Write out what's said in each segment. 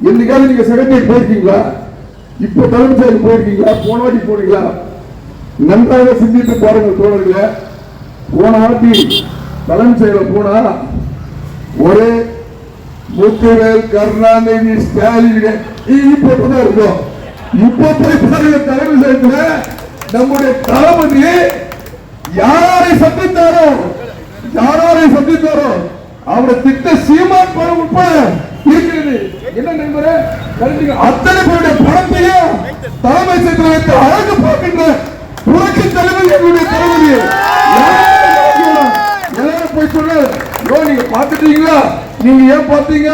என்னைக்காவது நீங்க செக்ரட்டரியேட் போயிருக்கீங்களா? இப்ப தலைமைச் செயலர் போயிருக்கீங்களா? போன வாட்டி போனீங்களா? நன்றாக சிந்தித்து பாருங்கள் தோழர்களே. போன வாட்டி தலைமைச் செயலர் போனா ஒரே முத்துவேல், கருணாநிதி, ஸ்டாலின் போட்டுதான் இருக்கும். இப்ப போய் பாருங்க தலைமைச் செயலத்துல நம்முடைய தளபதி யாரை சந்தித்தாரோ அவரை திட்ட சீமான் படம் உட்பட இருக்கிறது. என்ன நண்பரே, அத்தனை பேருடைய படத்தையும் தலைமை செயலர் வைத்து அழகு பார்க்கின்ற புரட்சி தலைவர் என்னுடைய தளபதி. எல்லாரும் போய் சொல்ல, நீங்க பாத்துட்டீங்களா? நீங்க ஏன் பார்த்தீங்க?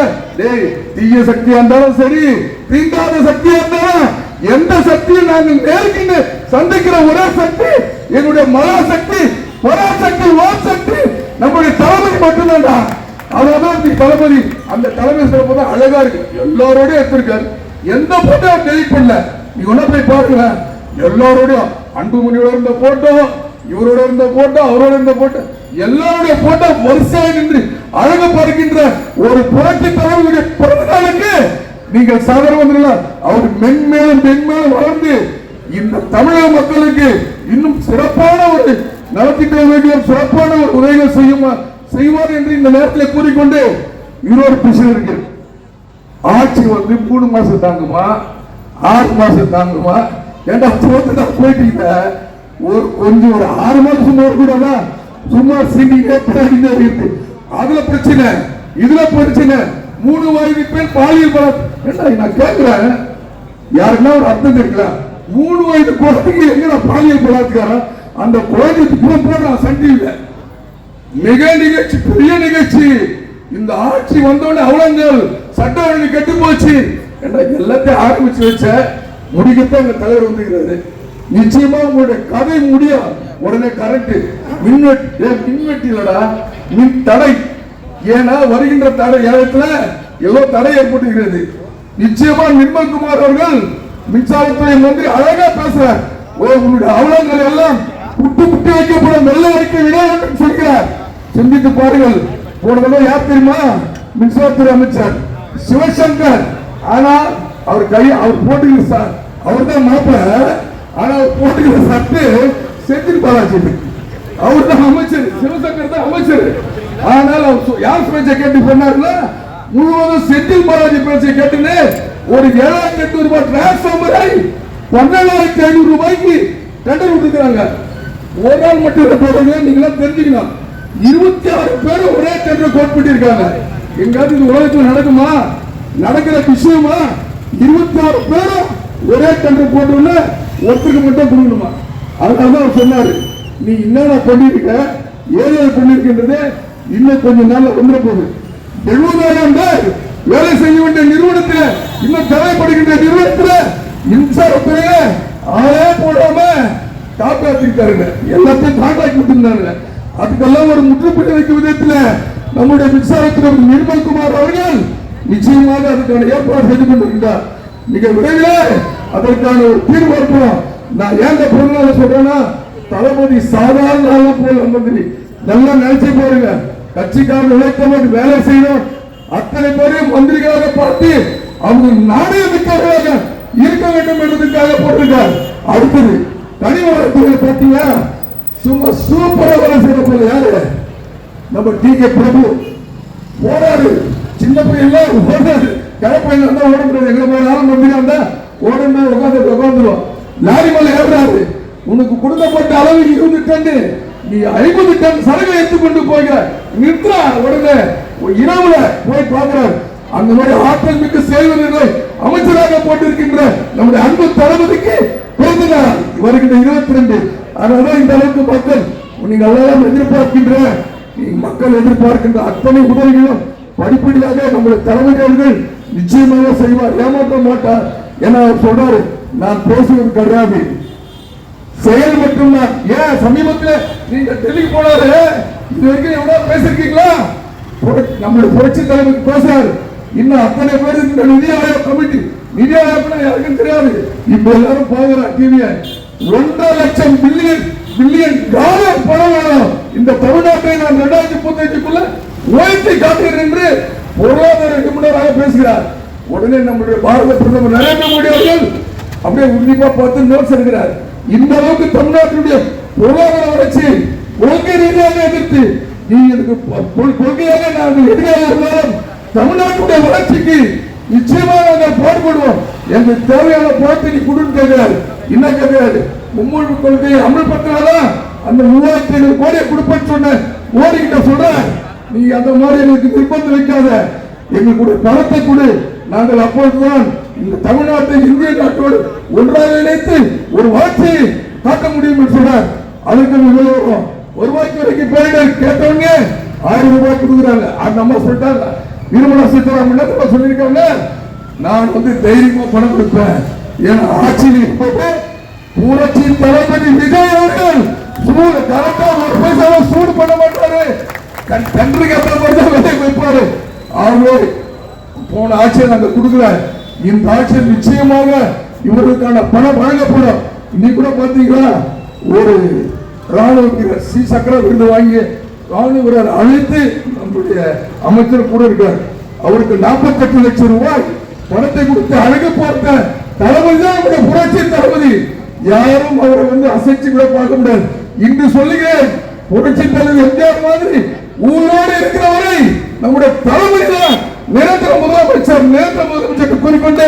தீய சக்தியா இருந்தாலும் சரி, தீண்டாத சக்தியா இருந்தாலும் எந்த சக்தியும் நாங்கள் நேர்கின்ற சந்திக்கிற ஒரே சக்தி என்னுடைய மகா சக்தி, பராசக்தி, வான் சக்தி நம்முடைய தளபதி மட்டும்தான். அதான் தளபதி. அந்த தலைமை சிறப்பு தான் அழகா இருக்கு. எல்லாரோடய எடுத்திருக்காரு. எந்த போட்டோ டெலிட் பண்ணல. நீங்க ஒண்ணா போய் பாருங்க. எல்லாரோடையும் அன்புமணியோட இருந்த போட்டோ, இவரோட இருந்த போட்டோ, அவரோட இருந்த போட்டோ, எல்லாருடைய போட்டோ வரிசையாக நின்று அழகு பார்க்கின்ற ஒரு புரட்சி தலைவருடைய பிறந்த நாளுக்கு நீங்கள் சாதாரண அவர் மென்மேலும் வளர்ந்து இந்த தமிழக மக்களுக்கு இன்னும் சிறப்பான ஒரு நலத்திட்ட உதவிகள், சிறப்பான ஒரு உதவிகள் செய்வார் என்று இந்த நேரத்தில் கூறிக்கொண்டு இன்னொரு பிரச்சனை இருக்கு. ஆட்சி 3 மாசம் தாங்குமா, 6 மாசம் தாங்குமா? ஏண்டா போயிட்டீங்க. கொஞ்சம் ஒரு 6 மாசம் கூட சும்மா இருக்கு. அதுல பிரச்சனை, இதுல பிரச்சனை. 3 வயது பெண் பாலியல் பலாத்காரம். நான் கேட்கிறேன், யாருன்னா ஒரு அர்த்தம் இருக்கலாம். 3 வயது குழந்தைங்க எங்க பாலியல் பலாத்காரம்? அந்த குழந்தைக்கு போடுறான் சன் டிவில. மிக நிகழ்ச்சி, பெரிய நிகழ்ச்சி. இந்த ஆட்சி வந்தோடனே அவ்வளங்கள் சட்ட ஒழுங்கு கெட்டு போச்சு. எல்லாத்தையும் ஆரம்பிச்சு வச்ச முடிக்கத்தான் எங்க தலைவர் வந்துக்கிறாரு. நிச்சயமா உங்களுடைய கதை முடியும். உடனே கரண்ட் மின்வெட்டி இல்லடா, மின் தடை. ஏன்னா வருகின்ற தடை ஏகத்துல ஏதோ தடை ஏற்பட்டுகிறது. நிச்சயமா நிர்மல்குமார் அவர்கள் மின்சாரத்துறை மந்திரி அழகா பேசுறார். உங்களுடைய அவலங்கள் எல்லாம் புட்டு வைக்கப்படும், வெள்ள வைக்க விட வேண்டும் சொல்கிறார். சிந்தித்து பாருங்கள். போனதோ யார் தெரியுமா? மின்சாரத்துறை அமைச்சர் சிவசங்கர். ஆனால் அவர் போட்டுக்கிற சார், அவர் தான் மாப்பிள. ஆனா அவர் போட்டுக்கிற சட்டு செந்தில் பாலாஜி. அவர் தான் அமைச்சர், சிவசங்கர் தான் அமைச்சர். ஆனால் அவர் யார் பேச்சை கேட்டு பண்ணாருன்னா முழுவதும் செந்தில் பாலாஜி பேச்சை கேட்டுன்னு ஒரு 7,800 ரூபாய் டிரான்ஸ்பார்மரை 12,500 ரூபாய்க்கு டெண்டர் விட்டுக்கிறாங்க. ஒரு நாள் மட்டும் நீங்களா தெரிஞ்சுக்கணும். 26 பேர் ஒரே டெண்டர் கோட் பண்ணிருக்காங்க. எங்காவது இது உலகத்தில் நடக்குமா? நடக்கிற விஷயமா? 26 பேரும் ஒரே டெண்டர் போட்டு ஒருத்தருக்கு மட்டும் கொடுக்கணுமா? அதனால அவர் சொன்னாரு, நீ என்னடா பண்ணிருக்க, ஏரியா பண்ணிருக்கின்றது இன்னும் கொஞ்ச நாள்ல வந்துட போகுது. 70,000 பேர் வேலை செய்ய வேண்டிய நிறுவனத்தில், இன்னும் தேவைப்படுகின்ற நிறுவனத்தில் மின்சாரத்துறையில ஆளே போடாம காப்பாற்றிருக்காருங்க. எல்லாத்தையும் கான்ட்ராக்ட் கொடுத்திருந்தாங்க. அதுக்கெல்லாம் ஒரு முற்றுப்புள்ளி வைக்கும் விதத்தில் நம்முடைய மின்சாரத்துறை நிர்மல்குமார் அவர்கள் நிச்சயமாக அதுக்கான ஏற்பாடு செய்து கொண்டிருக்கிறார். மிக விரைவில் அதற்கான ஒரு தீர்வு இருப்போம். நான் ஏன் பொருளாதார சொல்றேன்னா, தளபதி சாதாரண போல மந்திரி. நல்லா நினைச்சு பாருங்க, கட்சிக்காரர் உழைத்தவர் வேலை செய்யணும் அத்தனை பேரையும் மந்திரிகளாக பார்த்து அவங்க நாணயமிக்கவர்களாக இருக்க வேண்டும் என்பதற்காக போட்டிருக்கார். அடுத்தது கனிமவளத்துறை பார்த்தீங்கன்னா சும்மா சூப்பரா வேலை செய்யற போல யாரு? நம்ம டி.கே. பிரபு போறாரு. சின்ன பையன் ஓடாது, கலப்பையில இருந்தா ஓட முடியாது. எங்களை போய் ஆரம்ப மந்திரியா இருந்தா ஓடனா உட்காந்துருவோம். லாரி மேல ஏறாரு. உனக்கு கொடுக்கப்பட்ட அளவு 20 டன், நீ 50 டன் சரகை எடுத்துக்கொண்டு போகிற நிறுத்தா. உடனே இரவுல போய் பார்க்கிறார். அந்த மாதிரி ஆற்றல் மிக்க செயல்களை அமைச்சராக போட்டிருக்கின்ற நம்முடைய அன்பு தளபதிக்கு பிறந்தநாள் வருகின்ற 22. அதனால இந்த அளவுக்கு மக்கள் நீங்கள் எல்லாம் எதிர்பார்க்கின்ற, மக்கள் எதிர்பார்க்கின்ற அத்தனை உதவிகளும் படிப்படியாக நம்முடைய தலைமைகள் நிச்சயமாக செய்வார், ஏமாற்ற மாட்டார். ஏன்னா அவர் சொல்றாரு, நான் பேசுவது கிடையாது, செயல் மட்டும்தான். ஏன் சமீபத்தில் நீங்க டெல்லிக்கு போனாரு, இது வரைக்கும் எவ்வளவு பேசிருக்கீங்களா? நம்முடைய புரட்சி தலைவருக்கு பேசுறாரு. இன்னும் அத்தனை பேர் இந்த நிதி ஆயோக் கமிட்டி, நிதி ஆயோக் யாருக்கும் தெரியாது. இப்ப எல்லாரும் போகிறார் டிவியை. 1.5 லட்சம் பில்லியன் டாலர் பணம் வேணும் இந்த தமிழ்நாட்டை நான் 2035 உயர்த்தி காட்டுகிறேன் என்று பொருளாதார நிபுணராக பேசுகிறார். உடனே நம்முடைய பாரத பிரதமர் நரேந்திர மோடி அவர்கள் அப்படியே உன்னிப்பா பார்த்து நோட்ஸ் எடுக்கிறார். இந்த அளவுக்கு தமிழ்நாட்டுடைய பொருளாதார வளர்ச்சி கொள்கை ரீதியாக எதிர்த்து நீ எனக்கு கொள்கையாக நாங்கள் எதிராக இருந்தாலும் தமிழ்நாட்டுடைய வளர்ச்சிக்கு நிச்சயமாக நாங்கள் பாடுபடுவோம். எங்களுக்கு தேவையான பணத்தை நீ கொடுன்னு கேட்கிறாரு. என்ன கேட்கிறாரு? மும்மொழி கொள்கையை அமல்படுத்தினாதான் அந்த 3500 கோடியை கொடுப்பேன்னு சொன்ன மோடி கிட்ட சொல்ற, நீ அந்த மாதிரி எங்களுக்கு நிர்பந்தம் வைக்காத, எங்களுடைய பணத்தை கொடு, நாங்கள் அப்பொழுதுதான் இந்த தமிழ்நாட்டை இந்திய நாட்டோடு ஒன்றாக இணைத்து ஒரு வளர்ச்சியை காட்ட முடியும் என்று சொன்னார். அதுக்கு உபயோகம் ஒரு ரூபாய்க்கு வரைக்கும் போயிட்டு கேட்டவங்க 1000 ரூபாய் கொடுக்குறாங்க. அந்த அம்மா சொல்லிட்டாங்க, நிர்மலா சீதாராமன் சொல்லியிருக்காங்க, நான் தைரியமா பணம் கொடுப்பேன். ஏன்னா ஆட்சியில் புரட்சி தளபதி விஜய் அவர்கள் சூடு கரெக்டா ஒரு பைசாவை சூடு பண்ண மாட்டாரு, கன்றுக்கு எத்தனை பைசா விலை வைப்பாரு. ஆகவே போன ஆட்சியை நாங்க கொடுக்கல, இந்த ஆட்சியில் நிச்சயமாக இவர்களுக்கான பணம் வழங்கப்படும். இன்னைக்கு கூட பாத்தீங்களா, ஒரு ராணுவ வீரர் சி சக்கர விருது வாங்கி ராணுவ வீரர் அழைத்து நம்முடைய அமைச்சர் கூட இருக்கார். அவருக்கு 48 லட்சம் ரூபாய் பணத்தை கொடுத்து அழகு பார்த்த தளபதி தான் நம்முடைய புரட்சி தளபதி. யாரும் அவரை அசைச்சு கூட பார்க்க முடியாது. இன்று சொல்லுகிறேன், புரட்சி தலைவர் எம்ஜிஆர் மாதிரி ஊரோடு இருக்கிறவரை நம்முடைய தளபதி தான் நிரந்தர முதலமைச்சர் கூறிக்கொண்டு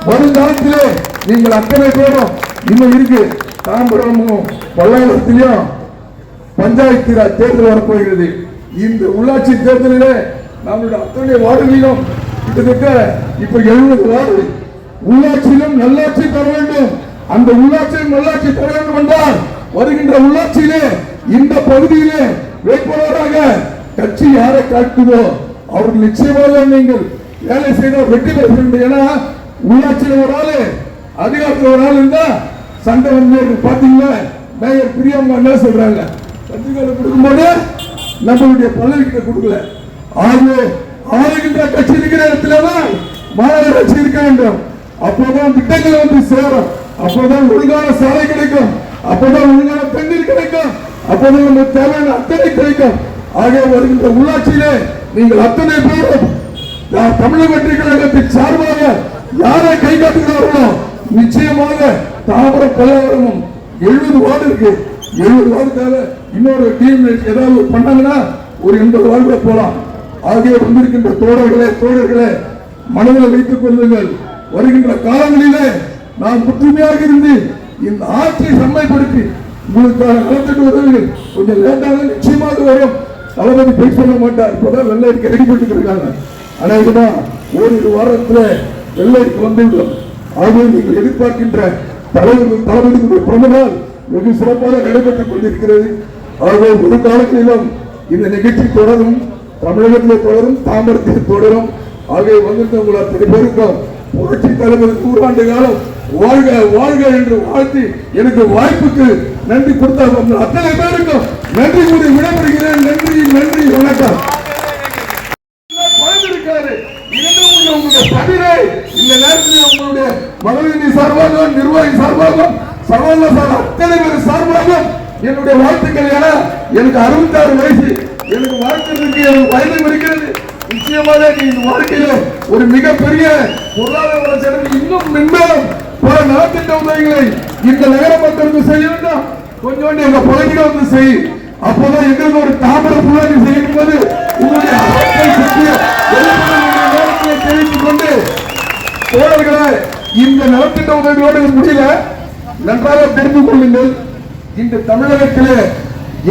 வருங்காலத்திலே நீங்கள் அத்தனை பேரும் இன்னும் இருக்கு. தாம்பரமும் பல்லாயிரத்திலையும் பஞ்சாயத்து ராஜ் தேர்தல் வரப்போகிறது. இந்த உள்ளாட்சி தேர்தலிலே நம்மளுடைய அத்தனை வார்டுகளிலும் கிட்டத்தட்ட இப்ப 70 வார்டு உள்ளாட்சியிலும் நல்லாட்சி தர வேண்டும். அந்த உள்ளாட்சியும் நல்லாட்சி தர வேண்டும் என்றால் வருகின்ற உள்ளாட்சியிலே இந்த பகுதியிலே வேட்பாளராக கட்சி யாரை காட்டுதோ அவர்கள் நிச்சயமாக நீங்கள் வேலை செய்தால் வெற்றி பெற வேண்டும். ஏன்னா உள்ளாட்சியில் ஒரு ஆளு அதிகாரத்தில் ஒரு ஆள் இருந்தா சண்டை பாத்தீங்களா, மேயர் பிரியாம என்ன சொல்றாங்க, கட்சிகளை கொடுக்கும்போது நம்மளுடைய பதவிக்கிட்ட கொடுக்கல. ஆகவே ஆளுகின்ற கட்சி இருக்கிற இடத்துலதான் மாநகராட்சி இருக்க வேண்டும். அப்போதான் திட்டங்கள் சேரும், அப்போதான் ஒழுங்கான சாலை கிடைக்கும், அப்போதான் ஒழுங்கான தண்ணீர் கிடைக்கும், அப்போதான் நமக்கு தேவையான அத்தனை கிடைக்கும். ஆகவே வருகின்ற உள்ளாட்சியிலே நீங்கள் அத்தனை பேரும் தமிழக வெற்றி கழகத்தின் சார்பாக யாரை கை காட்டுகிறார்களோ நிச்சயமாக தாம்பரம் பல்லாவரமும் 70 வார்டு இருக்கு, 70 வார்டு தேவை. இன்னொரு டீம் ஏதாவது பண்ணாங்கன்னா ஒரு 80 வார்டு போலாம். ஆகிய வந்திருக்கின்ற தோழர்களே மனதில் வைத்துக் கொள்ளுங்கள். வருகின்ற காலங்களிலே நாம் ஒற்றுமையாக இருந்து இந்த ஆட்சியை செம்மைப்படுத்தி உங்களுக்கான நலத்திட்டு உதவிகள் கொஞ்சம் லேட்டாக நிச்சயமாக வரும். தளபதி போய் சொல்ல மாட்டார், இப்பதான் வெள்ளைக்கு ரெடி பண்ணிட்டு இருக்காங்க. அனைவரும் ஓரிரு வாரத்தில் வெள்ளைக்கு வந்துவிடும். ஆகவே நீங்கள் எதிர்பார்க்கின்ற தளபதியுடைய பிறந்தநாள் வெகு சிறப்பாக நடைபெற்றுக் கொண்டிருக்கிறது. ஆகவே ஒரு காலத்திலும் இந்த நிகழ்ச்சி தொடரும், தமிழகத்தில் தொடரும், தாம்பரத்தில் தொடரும். ஆகவே வந்திருந்த உங்கள் அத்தனை பேருக்கும் புரட்சி தலைவர் 100 ஆண்டு காலம் வாழ்க வாழ்க என்று வாழ்த்தி எனக்கு வாய்ப்புக்கு நன்றி கொடுத்த அத்தனை பேருக்கும் நன்றி கூறி விடைபெறுகிறேன். நன்றி நன்றி, வணக்கம். இந்த நேரத்தில் உங்களுடைய மகளிர் சார்பாக நிர்வாகி சார்பாக சகோதர அத்தனை பேர் சார்பாக என்னுடைய வாழ்த்துக்கள். என எனக்கு 66 வயசு, எனக்கு வாழ்க்கைக்கு வயது இருக்கிறது. நிச்சயமாக நீ இந்த வாழ்க்கையில ஒரு மிகப்பெரிய பொருளாதார வளர்ச்சி இன்னும் மென்மேலும் பல நலத்திட்ட உதவிகளை இந்த நகர மக்களுக்கு செய்ய வேண்டும். கொஞ்சோண்டு எங்க பகுதியில செய், அப்போதான் எங்களுக்கு ஒரு தாமரை புள்ளி செய்யும் போது உங்களுடைய தெரிவித்துக் கொண்டு தோழர்களே, இந்த நலத்திட்ட உதவியோடு முடியல, நன்றாக தெரிந்து கொள்ளுங்கள். இந்த தமிழகத்திலே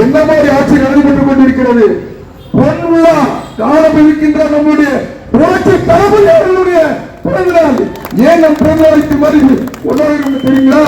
என்ன மாதிரி ஆட்சி நடைபெற்றுக் கொண்டிருக்கிறது. பொன்விழா காணவிருக்கின்ற நம்முடைய புரட்சி தலைவர் அவர்களுடைய பிறந்தநாள். ஏன் நம் பிறந்தநாளுக்கு மாதிரி ஒன்றாக தெரியுங்களா?